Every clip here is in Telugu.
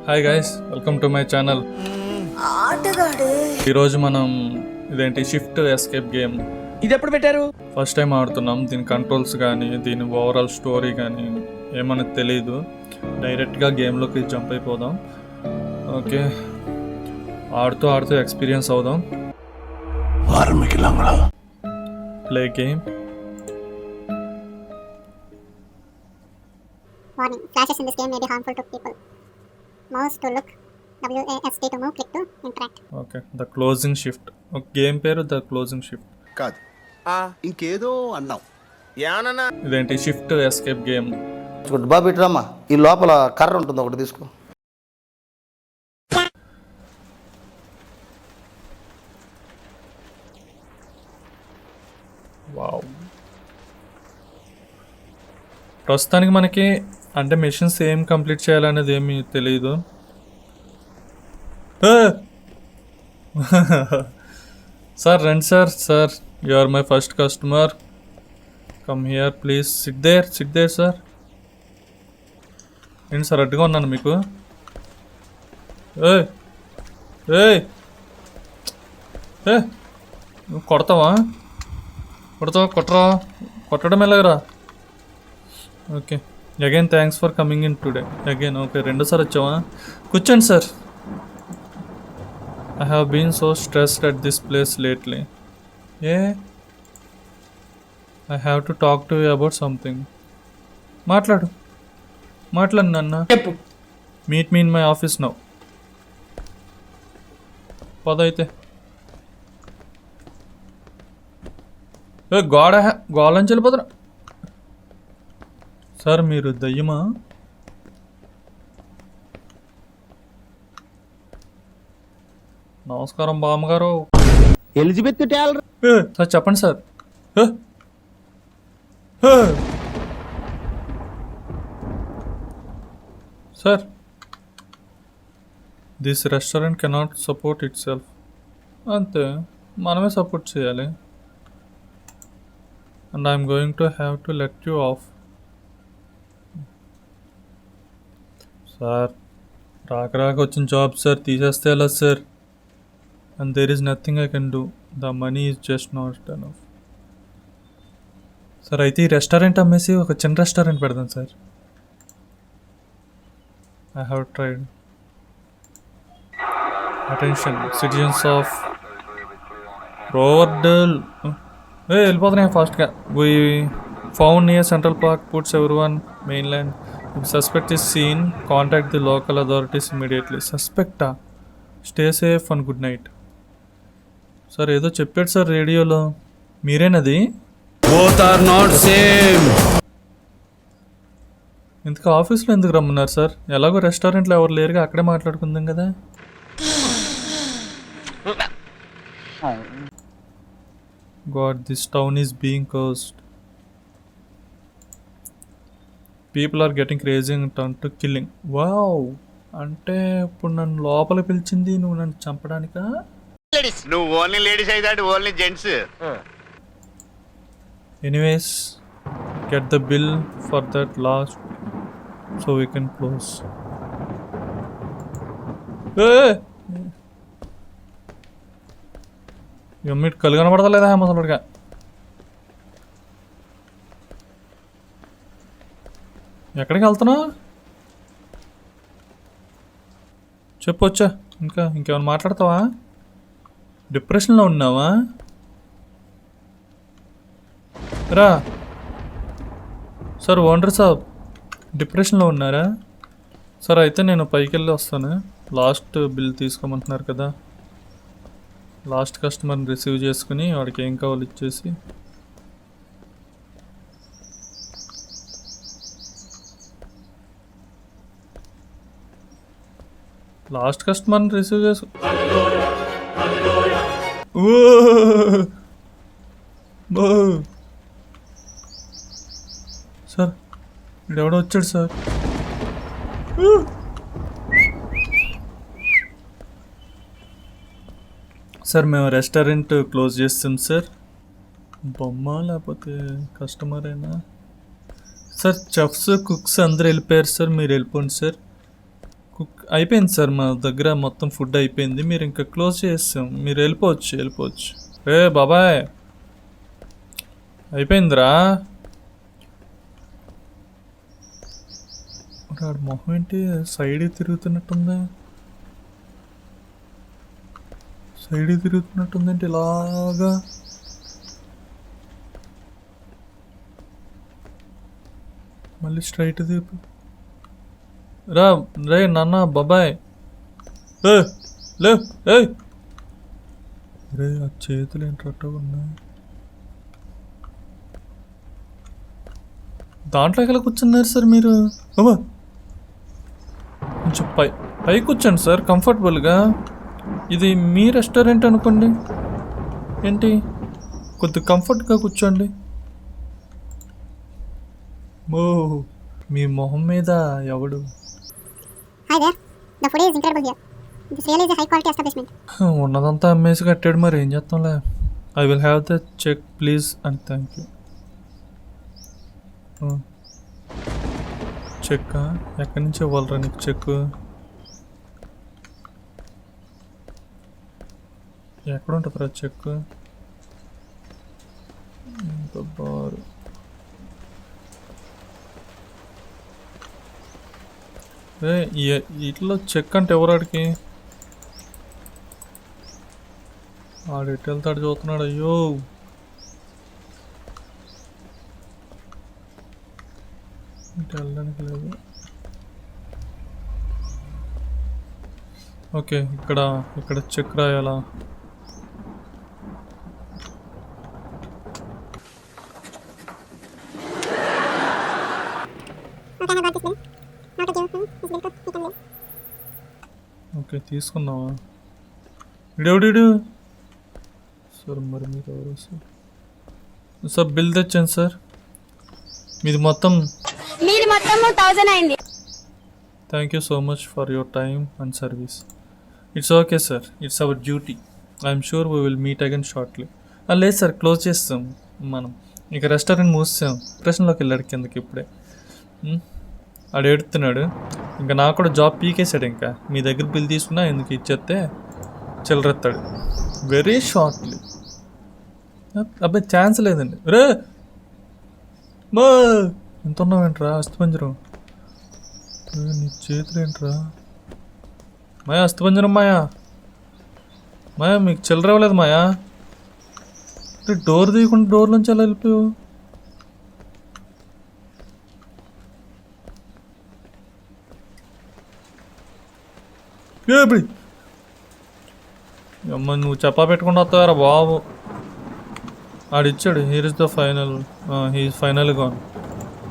Hi guys, welcome to my channel. ఈరోజు మనం ఇదేంటి షిఫ్ట్ ఎస్కేప్ గేమ్ ఇది ఎప్పుడు పెట్టారు? ఫస్ట్ టైం ఆడుతున్నాం. దీని కంట్రోల్స్ కానీ దీని ఓవరాల్ స్టోరీ కానీ ఏమని తెలియదు. డైరెక్ట్గా గేమ్లోకి జంప్ అయిపోదాం. ఓకే, ఆడుతూ ఆడుతూ ఎక్స్పీరియన్స్ అవుదాం. Play game. Warning: flashes in this game may be harmful to people. Mouse to look, WASD to move, click to interact. Okay, the closing shift. Game పేరు ద క్లోజింగ్ షిఫ్ట్ కాదు, ఇంకేదో అన్నావు. ఏమన్నా ఇదేంటి షిఫ్ట్ ఎస్కేప్ గేమ్. బాబు ఇట్రమ్మా, ఈ లోపల కర్ర ఉంటుంది, ఒకటి తీసుకో. వావ్, ప్రస్తుతానికి మనకి అంటే మిషన్స్ ఏం కంప్లీట్ చేయాలనేది ఏమీ తెలియదు. సార్ రండి sir, you are my first customer. Come here please, sit there sir. ఏంటి సార్ అడ్డుగా ఉన్నాను మీకు? ఏ నువ్వు కొడతావా? కొట్టడం ఎలాగరా? Okay, again thanks for coming in today again. Okay, రెండోసారి వచ్చావా? కూర్చోండి sir. I have been so stressed at this place lately. I have to talk to you about something. మాట్లాడు నాన్న. చెప్పు. Meet me in my office now. పదైతే గోళం చెల్లిపోతున్నా. సార్ మీరు దయ్యమా? నమస్కారం బామ్మగారు. Elizabeth Taylor. సార్ చెప్పండి sir. Sir, this restaurant cannot support itself. అంతే, మనమే సపోర్ట్ చేయాలి. And I'm going to have to let you off. Sir, రాక వచ్చిన జాబ్ సార్, తీసేస్తే ఎలా sir? And there is nothing I can do. The money is just not enough. Sir, అయితే ఈ రెస్టారెంట్ అమ్మేసి ఒక చిన్న రెస్టారెంట్ పెడదాం sir. I have tried. Attention citizens of Roverdale. వెళ్ళిపోతున్నాయి ఫాస్ట్గా. We found near central park puts everyone mainland. If suspect is seen, contact the local authorities immediately. Suspecta? Stay safe and good night. Sir ఏదో చెప్పాడు సార్ రేడియోలో, మీరేనది? Both are not same. ఇంతకు ఆఫీస్లో ఎందుకు రమ్మన్నారు సార్? ఎలాగో రెస్టారెంట్లో ఎవరు లేరుగా, అక్కడే మాట్లాడుకుందాం కదా. God, this town is being cursed. People are getting crazy and turn to killing. Wow, అంటే ఇప్పుడు నన్ను లోపల పిలిచింది నువ్వు నన్ను చంపడానికా? నువ్వు ఓన్లీ లేడీస్ అయితే only gents. Anyways, get the bill for that last so we can close. మీరు కళ్ళు కనబడతలేదా ముసలుడిగా? ఎక్కడికి వెళ్తున్నావు? చెప్పొచ్చా? ఇంకేమైనా మాట్లాడతావా? డిప్రెషన్లో ఉన్నావా? రా సార్, ఓనర్ సాబ్ డిప్రెషన్లో ఉన్నారా? సార్ అయితే నేను పైకి వెళ్ళి వస్తాను. లాస్ట్ బిల్ తీసుకోమంటున్నారు కదా, లాస్ట్ కస్టమర్ని రిసీవ్ చేసుకుని వాడికి ఏం కావాలో ఇచ్చేసి. లాస్ట్ కస్టమర్ని రిసీవ్ చేసు. సార్, వీడెవడో వచ్చాడు సార్. సార్, మేము రెస్టారెంట్ క్లోజ్ చేస్తాం సార్. బొమ్మ లేకపోతే కస్టమరేనా? సార్ చెఫ్స్ కుక్స్ అందరు వెళ్ళిపోయారు సార్, మీరు వెళ్ళిపోండి సార్. కుక్ అయిపోయింది సార్, మా దగ్గర మొత్తం ఫుడ్ అయిపోయింది. మీరు ఇంకా క్లోజ్ చేస్తాం, మీరు వెళ్ళిపోవచ్చు. ఏ బాబాయ్ అయిపోయిందిరా. వాడు మొహం ఏంటి సైడ్ తిరుగుతున్నట్టుంది ఏంటి ఇలాగా. మళ్ళీ స్ట్రైట్ తీపు రే నాన్న బాబాయ్ లే రే ఆ చేతులు ఏంటో ఉన్నాయి. దాంట్లోకి ఎలా కూర్చున్నారు సార్ మీరు? అమ్మా కొంచెం పై కూర్చోండి సార్ కంఫర్టబుల్గా. ఇది మీ రెస్టారెంట్ అనుకోండి, ఏంటి కొద్దిగా కంఫర్ట్గా కూర్చోండి. ఓ మీ మొహం మీద ఎవడు? Hi there. The food is incredible here. This really is a high quality establishment. ఉన్నదంతా అమ్మేసి కట్టాడు, మరి ఏం చేస్తాంలే. I will have the check please and thank you. Check ఎక్కడి నుంచి ఇవ్వాలరా నీకు చెక్? ఎక్కడ ఉంటుందిరా చెక్? బారు ఇట్లా చెక్ అంటే ఎవరాడికి? ఆడు ఎటు వెళ్తాడు చూస్తున్నాడు. అయ్యో ఇటు వెళ్ళడానికి లేదు. ఓకే ఇక్కడ చెక్ రాయాలా? ఓకే తీసుకున్నావా? ఇడెవడు సార్? మరి మీరు ఎవరు సార్? బిల్ తెచ్చాను సార్, మీది మొత్తం 1000 అయింది. Thank you so much for your time and service. It's okay sir, it's our duty. I'm sure we will meet again shortly. లేదు సార్, క్లోజ్ చేస్తాం మనం. ఇక రెస్టారెంట్ మూసాం. డిప్రెషన్లోకి వెళ్ళాడు కిందకి ఇప్పుడే. ఆడు ఏడుతున్నాడు. ఇంకా నాకు కూడా జాబ్ పీకేసాడు. ఇంకా మీ దగ్గర బిల్ తీసుకున్నా ఎందుకు ఇచ్చేస్తే చిల్లరెత్తాడు వెరీ షార్ట్లీ. అబ్బాయి ఛాన్స్ లేదండి. రే మా ఎంత ఉన్నావేంట్రా అస్థిపంజరం? నీ చేతులు ఏంట్రా? మాయా అస్థిపంజరం మాయా మీకు చిల్లర ఇవ్వలేదు మాయా. డోర్ తీయకుండా డోర్ నుంచి అలా వెళ్ళిపోయావు. అమ్మ నువ్వు చెప్పా పెట్టుకుంటూ వస్తావారా బాబు? ఆడిచ్చాడు. Here is the final. He's final gone.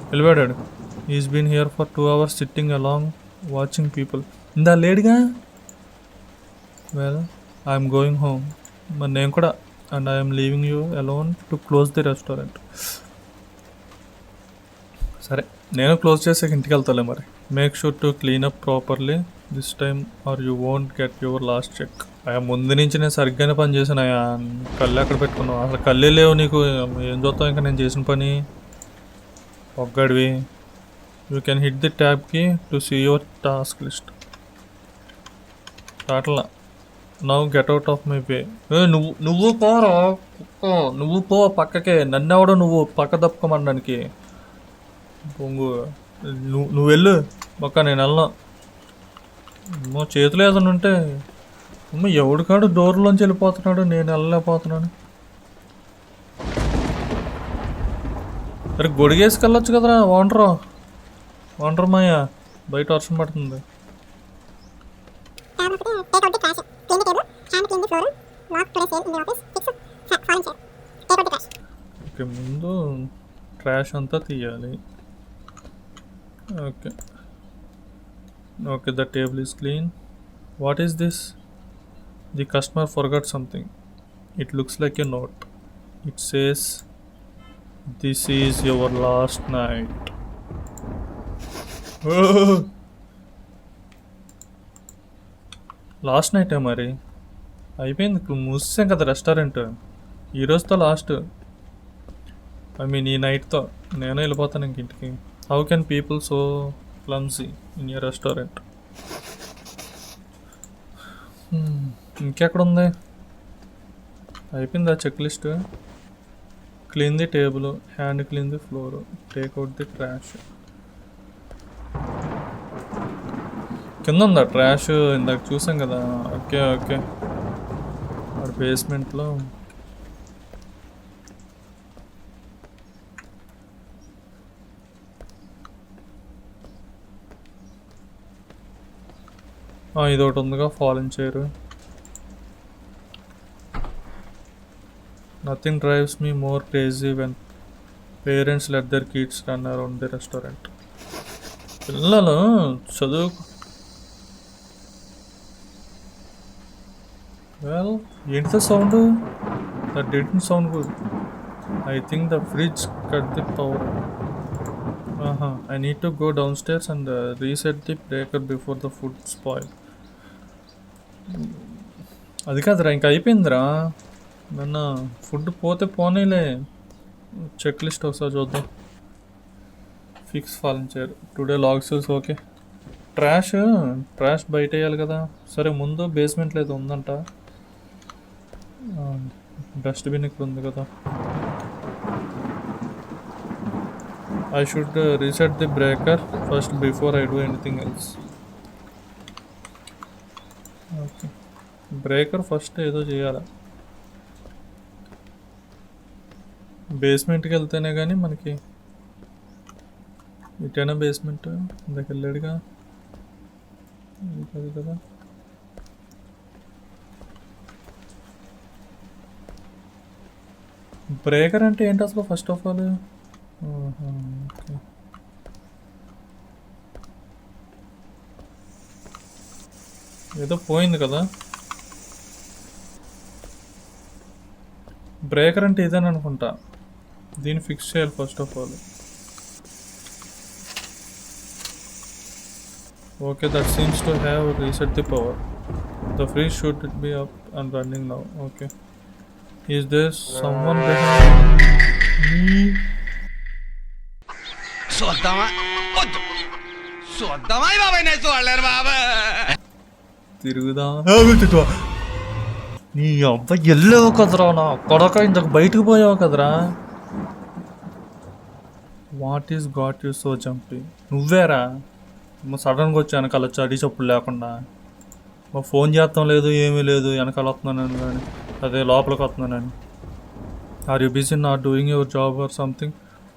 వెళ్ళిపోయాడు. He's been here for 2 hours sitting along watching people. ఇందా లేడుగా. Well I'm going home. మరి నేను కూడా. And I'm leaving you alone to close the restaurant. సరే నేను క్లోజ్ చేసాక ఇంటికి వెళ్తాలే మరి. Make sure to clean up properly this time or you won't get your last check. అయ్యా ముందు నుంచి నేను సరిగ్గానే పని చేశాను. అయ్యా కళ్ళు ఎక్కడ పెట్టుకున్నావు? అసలు కళ్ళే లేవు నీకు. ఏం చూస్తావు ఇంకా నేను చేసిన పని? ఒక్కడివి. యూ కెన్ హిట్ ది ట్యాబ్కి to see your task list. అట్లా now get out of my way. నువ్వు పోరా, నువ్వు పో పక్కకే. నన్నెవడో నువ్వు పక్క తప్పుకోమనడానికి. పొంగు నువ్వు వెళ్ళు పక్క, నేను వెళ్ళను. అమ్మో చేతులు ఏదైనా ఉంటే. అమ్మ ఎవడికాడు డోర్లోంచి వెళ్ళిపోతున్నాడు, నేను వెళ్ళలేకపోతున్నాను. అరే గొడిగేసుకెళ్ళొచ్చు కదరా వాండర్ మాయా. బయట వర్షం పడుతుంది. ఓకే ముందు ట్రాష్ అంతా తీయాలి. Okay the table is clean. What is this? The customer forgot something. It looks like a note. It says this is your last night. Last నైటే మరి అయిపోయింది. మూసాం కదా రెస్టారెంట్. ఈరోజుతో లాస్ట్. ఐ మీన్ ఈ నైట్తో నేను వెళ్ళిపోతాను ఇంక ఇంటికి. How can people so clumsy in your restaurant? ఇంకెక్కడ ఉంది? అయిపోయిందా check list? Clean the table, hand clean the floor, take out the trash. కింద ఉందా ట్రాష్? ఇందాక చూసాం కదా. ఓకే ఓకే, వాడు బేస్మెంట్లో. ఇది ఒకటి ఉందిగా, fallen chair. Nothing drives me more crazy when parents let their kids run around the restaurant. పిల్లలు చదువు. వెల్, ఏంటి sound? That didn't sound good. I think the fridge cut the power. I need to go downstairs and reset the breaker before the food spoil. అది కాదురా, ఇంకా అయిపోయిందిరా. నిన్న ఫుడ్ పోతే పోనీలే. చెక్ లిస్ట్ ఒకసారి చూద్దాం. Fix fallen chair, today log sales. Okay, trash బయట వేయాలి కదా. సరే, ముందు బేస్మెంట్లో ఏదో ఉందంట. డస్ట్బిన్ ఇక్కడ ఉంది కదా. I should reset the breaker first before I do anything else. Okay, breaker first ఏదో చేయాలా. బేస్మెంట్కి వెళ్తేనే కానీ మనకి. ఇటైనా బేస్మెంట్ ఇందాక వెళ్ళాడుగా, అది కదా. బ్రేకర్ అంటే ఏంటి అసలు? ఫస్ట్ ఆఫ్ ఆల్ ఓకే, ఏదో పోయింది కదా. బ్రేకర్ అంటే ఇదేని అనుకుంటా. దీన్ని ఫిక్స్ చేయాలి first of all. Okay, that seems to have reset the power. The fridge should be up and running now. Okay, is there someone behind me? తిరుగుదా నీ అబ్బాయి. వెళ్ళావు కదరా నా కొడక, ఇంతకు బయటకు పోయావు కదరా. What is got you so jumpy? నువ్వేరా సడన్గా వచ్చి వెనకాల చడి చప్పుడు లేకుండా. మా ఫోన్ చేస్తాం లేదు, ఏమీ లేదు. వెనకాల వస్తున్నాను కానీ అదే లోపలికి వస్తున్నానని. Are you busy not doing your job or something?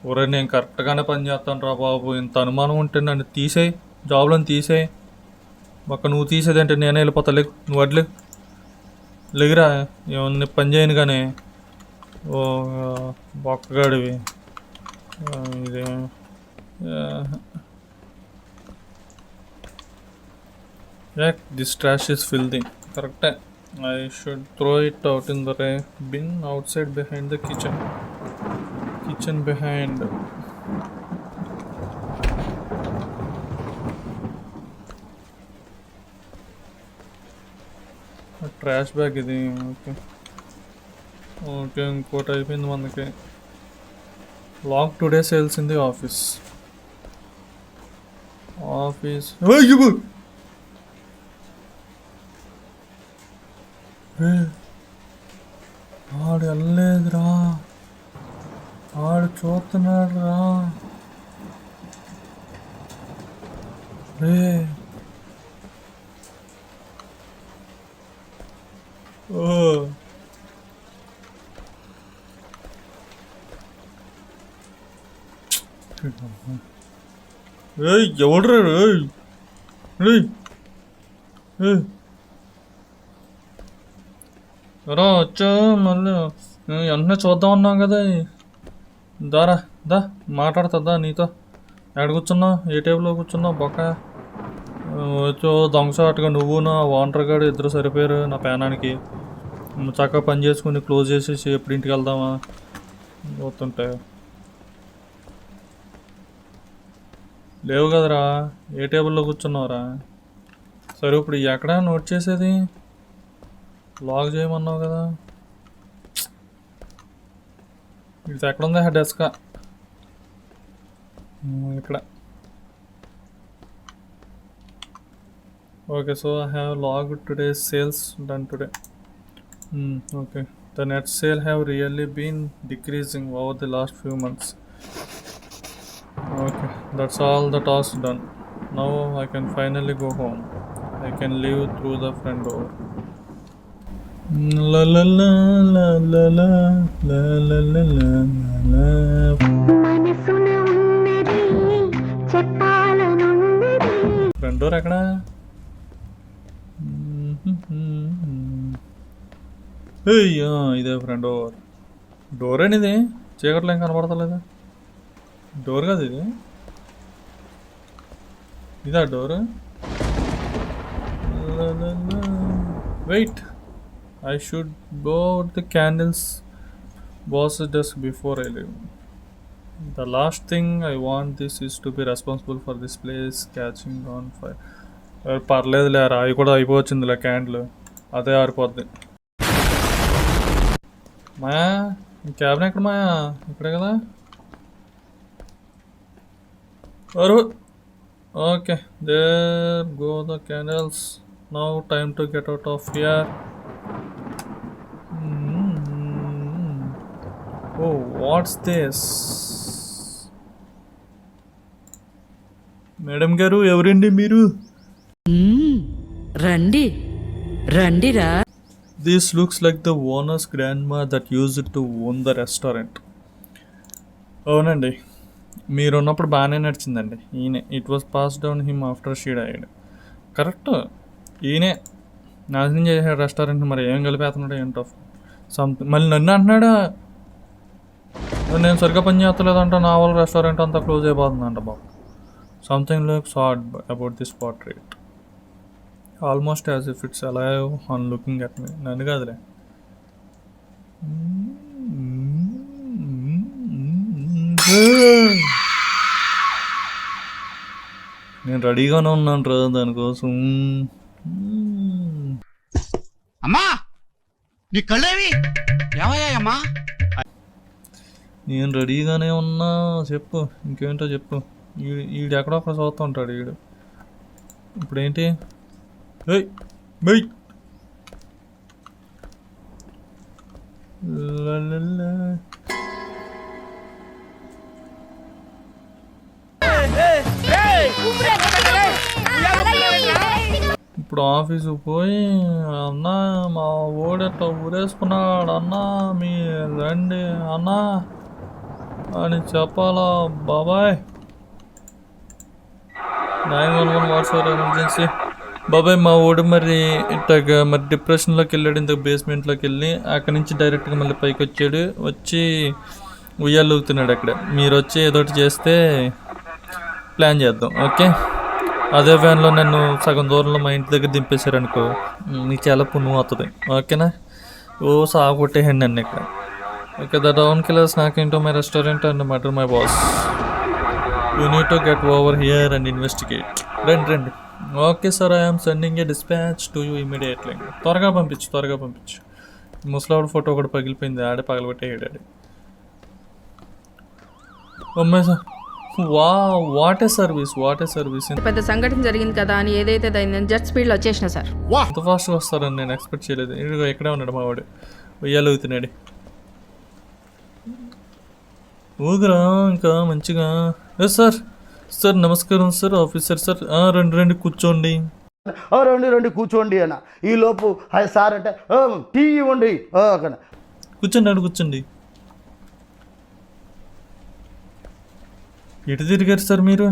ఒరే, నేను కరెక్ట్గానే పని చేస్తాను రా బాబు. ఇంత అనుమానం ఉంటే నన్ను తీసేయి, జాబ్లో తీసేయి. ఒక్క నువ్వు తీసేదంటే నేనే వెళ్ళిపోతా. లేకు, నువ్వు అడ్లే లేగిరా. ఏమన్నా పని చేయను కానీ. ఓ బొక్కగాడివి. ఇదే దిస్ ట్రాష్ ఇస్ ఫిల్దీ. కరెక్టే. I should throw it out in the bin outside behind the kitchen. Kitchen behind. Trash bag ఇది. ఓకే ఓకే, ఇంకోటి అయిపోయింది మనకి. Lock today sales in the office. ఆడు వెళ్ళలేదురా, ఆడు చూస్తున్నాడు రా. రే ఓ ఎవడ్రా? ఎవరో వచ్చా మళ్ళీ వెంటనే చూద్దాం అన్నాం కదా. దారా దా మాట్లాడుతుందా నీతో? ఎక్కడ కూర్చున్నావు? ఏ టేబుల్లో కూర్చున్నావు? బొక్క వచ్చో దొంగసాటుగా నువ్వు నా ఓనర్ గారు ఇద్దరు సరిపోయారు నా పేనానికి. చక్కగా పని చేసుకుని క్లోజ్ చేసేసి ఎప్పుడు ఇంటికి వెళ్దామా పోతుంటే. లేవు కదరా, ఏ టేబుల్లో కూర్చున్నావురా? సరే, ఇప్పుడు ఎక్కడ నోట్ చేసేది? లాగ్ చేయమన్నావు కదా. ఇది ఎక్కడుందా డెస్క్? ఇక్కడ Okay, so I have logged today's sales done today. Okay. The net sale have really been decreasing over the last few months. Okay, that's all the tasks done. Now I can finally go home. I can leave through the front door. La la la la la la la la la la la. Front door ఎక్కడ? ఇదే ఫ్రంట్ డోర్. డోర్ అనేది చీకట్లో ఏం కనబడతలేదు. డోర్ కదా ఇది. ఇదా door? Wait, I should blow out the candles boss's desk before I leave. The last thing I want this is to be responsible for this place catching on fire. పర్లేదు లేరా, అవి కూడా అయిపోవచ్చిందిలే క్యాండిల్, అదే ఆరిపోద్ది. మాయా, క్యాబిన్ ఎక్కడ మాయా? ఇక్కడే కదా. అరు okay, there go the candles. Now time to get out of here. Oh, what's this? Madam గారు, ఎవరండి మీరు? రండి రండిరా. This looks like the owner's grandma that used to own the restaurant. అవునండి, మీరున్నప్పుడు బాగానే నడిచిందండి. ఈయనే, it was pass down him after she died. Correct, ఈయనే నాశనం చేసాడు రెస్టారెంట్. మరి ఏం కలిపేస్తున్నాడు ఏంటో సంథింగ్. మళ్ళీ నన్ను అంటున్నాడు నేను సరిగ్గా పని చేస్తలేదంట, నా వాళ్ళ రెస్టారెంట్ అంతా క్లోజ్ అయిపోతుందంట బాబు. Something looks odd about this portrait, almost as if it's alive on looking at me. నన్ను కాదులే. నేను రెడీగానే ఉన్నాను రా దానికోసం. అమ్మా, నీ కళ్ళేవి ఏమయ్యాయమ్మా? నేను రెడీగానే ఉన్నా. చెప్పు, ఇంకేంటో చెప్పు. ఈడు ఎక్కడో అక్కడ చూస్తూ ఉంటాడు ఈడు. ఇప్పుడేంటి? ఏయ్ మెయ్ ఇప్పుడు ఆఫీసుకు పోయి, అన్న మా ఓడెట్లా ఊరేసుకున్నాడు అన్న, మీ రండి అన్న అని చెప్పాలా బాబాయ్. 911 వాట్సాప్ ఎమర్జెన్సీ. బాబాయ్, మా ఓడు మరి ఇట్లాగా మరి డిప్రెషన్లోకి వెళ్ళాడు. ఇంత బేస్మెంట్లోకి వెళ్ళి అక్కడి నుంచి డైరెక్ట్గా మళ్ళీ పైకి వచ్చాడు. వచ్చి ఉయ్యాలు ఊగుతున్నాడు అక్కడ. మీరు వచ్చి ఏదోటి చేస్తే ప్లాన్ చేద్దాం, ఓకే? అదే వ్యాన్లో నన్ను సగం దూరంలో మా ఇంటి దగ్గర దింపేశారనుకో, నీకు చాలా పుణ్యం అవుతుంది, ఓకేనా? ఓ సాగు కొట్టేయండి నన్ను ఇక్కడ. ఓకే, ద డౌన్ కిల్లర్స్ నాకేంటో my restaurant and murder my boss. You need to get over here and investigate. రండి రండి. Okay sir, I'm sending a dispatch to you immediately. త్వరగా పంపించు. ముసలావుడు ఫోటో ఒకటి పగిలిపోయింది, ఆడే పగలగొట్టేయాడు. అమ్మాయి సార్, వాట్ ఏ సర్వీస్. పెద్ద సంఘటన జరిగింది కదా అని ఏదైతే అయిందని జెట్ స్పీడ్లో వచ్చేసిన సార్. ఎంత ఫాస్ట్గా వస్తారని నేను ఎక్స్పెక్ట్ చేయలేదు. ఇదిగో ఇక్కడే ఉన్నాడు మా వాడు, ఉయ్యాలు ఊగుతున్నాడు. ఊగురా ఇంకా మంచిగా. సార్ నమస్కారం సార్, ఆఫీసర్ సార్. రండి కూర్చోండి. రండి కూర్చోండి అన్న. ఈ లోపు హాయ్ సార్ అంటే టీ ఇవ్వండి అక్కడ. కూర్చోండి. ఎటు తిరిగారు సార్ మీరు?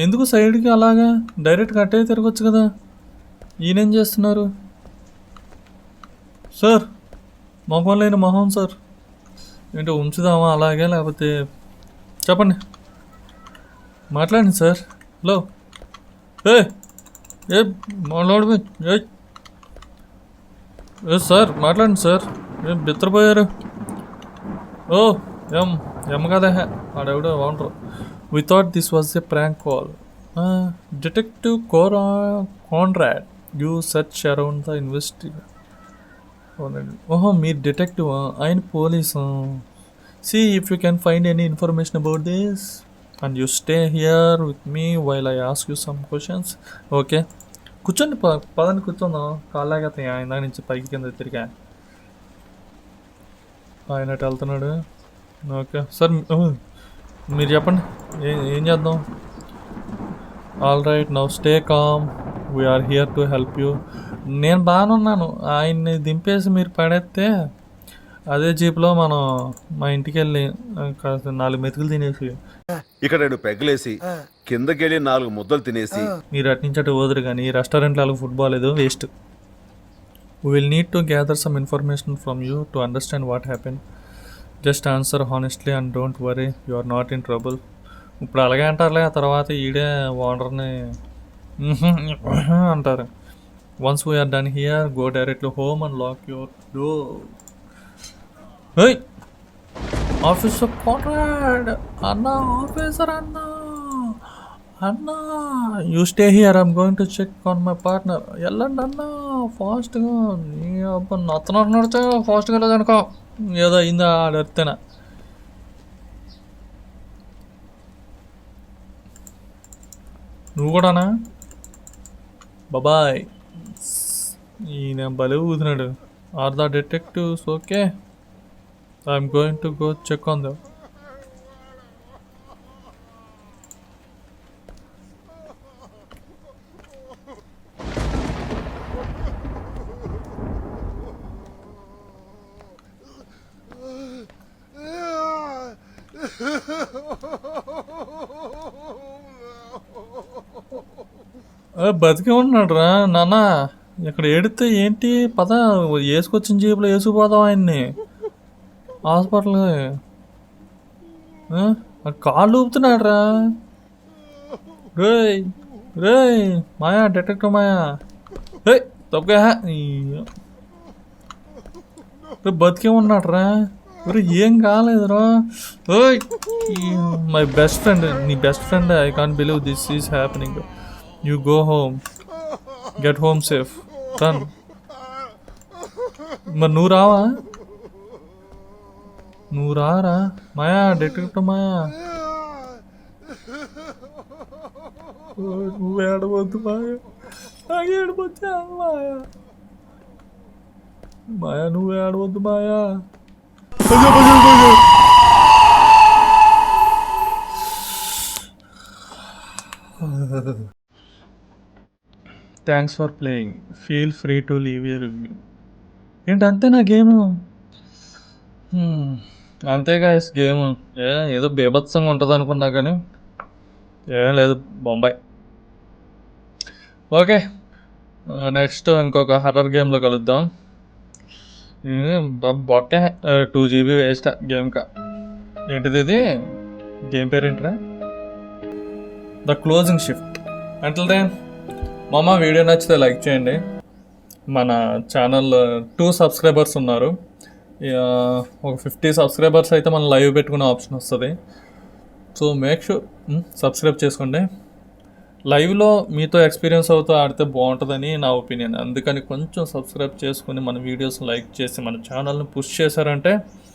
ఎందుకు సైడ్కి అలాగా? డైరెక్ట్గా అట్టే తిరగచ్చు కదా. ఈయనేం చేస్తున్నారు సార్? మొహం మొహం సార్ ఏంటో ఉంచుదామా అలాగే, లేకపోతే చెప్పండి, మాట్లాడండి సార్. హలో, మాట్లాడు సార్, మాట్లాడండి సార్. ఏం బిత్తరపోయారు? ఓ ఎమ్మ కదా ఆడెవడో బాగుంటారు. We thought this was a prank call. Detective Conrad, you search around the investigation. ఓహో, మీరు డిటెక్టివ్, ఆయన police. See if you can find any information about this. And you stay here with me while I ask you some questions. Okay, కూర్చోండి, పదండి కూర్చోందాం. కాళ్ళాగతాయి ఆయన నుంచి పైకి కింద తిరిగా. ఆయన అటు వెళ్తున్నాడు. ఓకే సార్, మీరు చెప్పండి, ఏం చేద్దాం? All right, now stay calm, we're here to help you. నేను బాగానే ఉన్నాను. ఆయన్ని దింపేసి మీరు పడేస్తే అదే జీప్లో మనం మా ఇంటికి వెళ్ళి కాస్త 4 మెతుకులు తినేసి ఇక్కడ 2 పెగ్గలేసి కిందకెళ్ళి 4 ముద్దలు తినేసి మీరు అటు నుంచి అటు వదురు. కానీ ఈ రెస్టారెంట్లో వాళ్ళకి ఫుట్బాల్ ఏదో waste. We will need to gather some information from you to understand what happen. Just answer honestly and don't worry, you are not in trouble. ఇప్పుడు అలాగే అంటారులే, ఆ తర్వాత ఈడే ఓనర్ని అంటారు. Once we're done here, go directly home and lock your door. Hey officer Conrad అన్నా, ఆఫీసర్ అన్నా, అన్నా you stay here, I'm going to check on my partner. వెళ్ళండి అన్నా ఫాస్ట్గా. నీ అబ్బా నత్తన నడితే ఫాస్ట్గా వెళ్ళదనుకో, ఏదో అయిందా ఆడితేనా. నువ్వు కూడానా? బాబాయ్, ఈయన భలే ఊదినాడు. Are the detectives okay? I'm going to go check on them. బతికే ఉన్నాడు రా నాన్న. ఇక్కడ ఏడితే ఏంటి, పద వేసుకొచ్చిన జీపులో వేసుకుపోదాం ఆయన్ని హాస్పిటల్కి. కాళ్ళు ఊపుతున్నాడు రా. రేయ్ రేయ్ మాయా, డిటెక్టివ్ మాయా, రే తప్పగా బతికే ఉన్నాడు రా. ఏం కాలేదురా. ఓయ్ మై బెస్ట్ ఫ్రెండ్, నీ best friend. I can't believe this is happening. You go home, get home safe, run. మరి నువ్వు రావా? నువ్వు రారా మాయా, డిటెక్టివ్ మాయా. నువ్వు ఏడవద్దు మాయా, నాకు ఏడవద్దు మాయా. మాయా నువ్వు ఏడవద్దు Maya. Thanks for playing, feel free to leave you review. ఏంటి అంతేనా గేమ్? అంతే గాయస్ గేమ్. ఏదో బీభత్సంగా ఉంటుంది అనుకున్నా కానీ ఏం లేదు, బొంబాయి. ఓకే, నెక్స్ట్ ఇంకొక హర్రర్ గేమ్లో కలుద్దాం. బొక్కే 2 GB వేస్ట్ గేమ్కా. ఏంటిది ఇది? గేమ్ పేరు ఏంట్రా? The closing shift. Until then మామ, వీడియో నచ్చితే లైక్ చేయండి. మన ఛానల్ 2 సబ్స్క్రైబర్స్ ఉన్నారు. ఒక 50 సబ్స్క్రైబర్స్ అయితే మనం లైవ్ పెట్టుకునే ఆప్షన్ వస్తుంది. సో మేక్ షూర్ సబ్స్క్రైబ్ చేసుకోండి. లైవ్లో మీతో ఎక్స్పీరియన్స్ అవుతూ ఆడితే బాగుంటుందని నా ఒపీనియన్. అందుకని కొంచెం సబ్స్క్రైబ్ చేసుకుని మన వీడియోస్ లైక్ చేసి మన ఛానల్ని పుష్ చేశారంటే